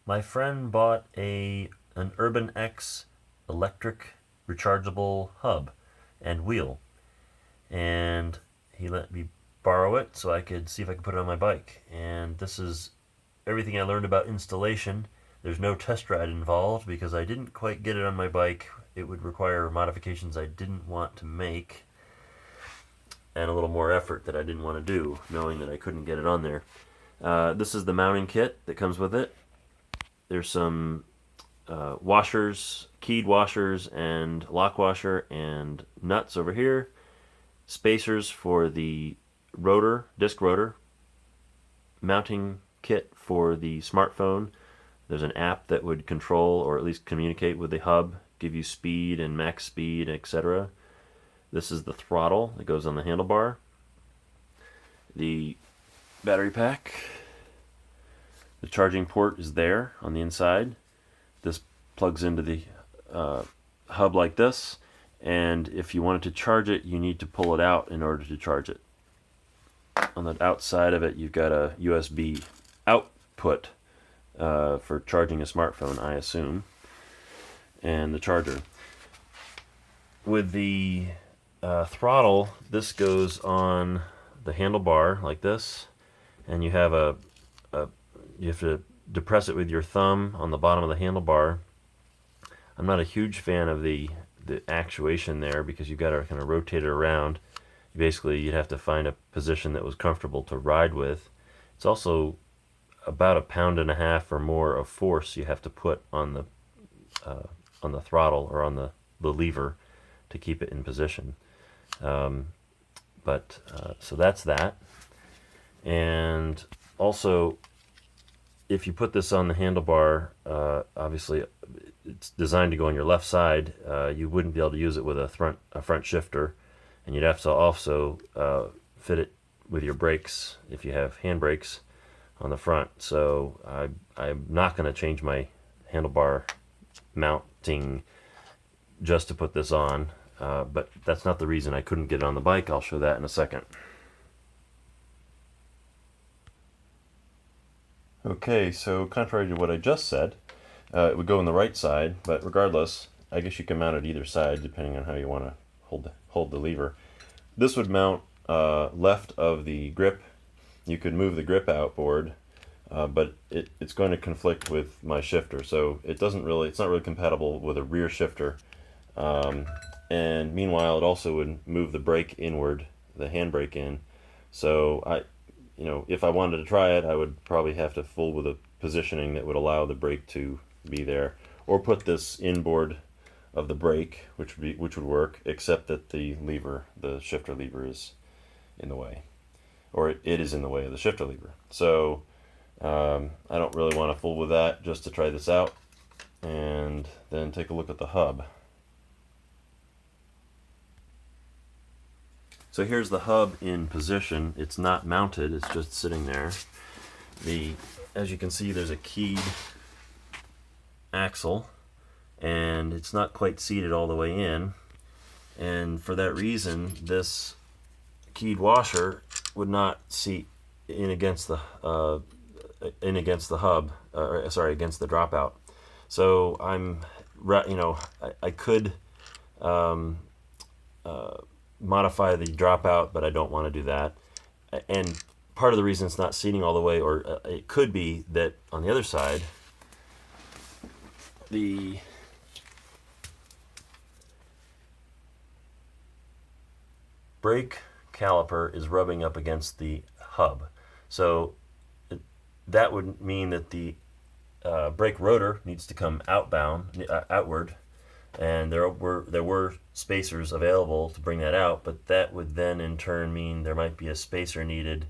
My friend bought an UrbanX electric rechargeable hub and wheel, and he let me borrow it so I could see if I could put it on my bike. And this is everything I learned about installation. There's no test ride involved because I didn't quite get it on my bike. It would require modifications I didn't want to make and a little more effort that I didn't want to do, knowing that I couldn't get it on there. This is the mounting kit that comes with it. There's some washers, keyed washers and lock washer and nuts over here. Spacers for the rotor, disc rotor. Mounting kit for the smartphone. There's an app that would control or at least communicate with the hub, give you speed and max speed, etc. This is the throttle that goes on the handlebar. The battery pack. The charging port is there on the inside. This plugs into the hub like this, and if you wanted to charge it, you need to pull it out in order to charge it. On the outside of it, you've got a USB output for charging a smartphone, I assume, and the charger. With the throttle, this goes on the handlebar like this, and you have you have to depress it with your thumb on the bottom of the handlebar. I'm not a huge fan of the actuation there because you've got to kind of rotate it around. Basically, you'd have to find a position that was comfortable to ride with. It's also about 1.5 pounds or more of force you have to put on the throttle or on the lever to keep it in position. So that's that. And also, if you put this on the handlebar, obviously it's designed to go on your left side. You wouldn't be able to use it with a front shifter, and you'd have to also fit it with your brakes if you have hand brakes on the front. So I'm not going to change my handlebar mounting just to put this on, but that's not the reason I couldn't get it on the bike. I'll show that in a second. Okay, so contrary to what I just said, it would go on the right side, but regardless, I guess you can mount it either side depending on how you want to hold the lever. This would mount left of the grip. You could move the grip outboard, but it's going to conflict with my shifter, so it's not really compatible with a rear shifter. And meanwhile, it also would move the brake inward, the handbrake in. So if I wanted to try it, I would probably have to fool with a positioning that would allow the brake to be there, or put this inboard of the brake, which would work, except that the shifter lever is in the way, or it is in the way of the shifter lever. So I don't really want to fool with that, just to try this out, and then take a look at the hub. So here's the hub in position. It's not mounted, it's just sitting there. As you can see, there's a keyed axle, and it's not quite seated all the way in. And for that reason, this keyed washer would not seat in against the hub, against the dropout. So I could modify the dropout, but I don't want to do that. And part of the reason it's not seating all the way, or it could be that on the other side, the brake caliper is rubbing up against the hub. So that would mean that the brake rotor needs to come outward, and there were spacers available to bring that out, but that would then in turn mean there might be a spacer needed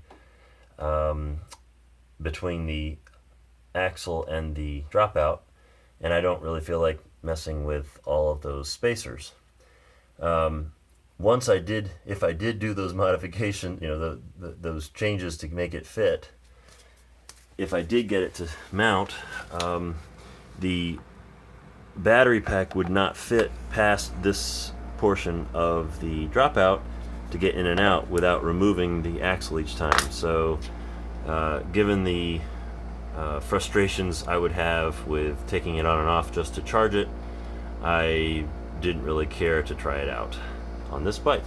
between the axle and the dropout, and I don't really feel like messing with all of those spacers. If I did do those modifications, those changes to make it fit, if I did get it to mount, the battery pack would not fit past this portion of the dropout to get in and out without removing the axle each time. So given the frustrations I would have with taking it on and off just to charge it, I didn't really care to try it out on this bike.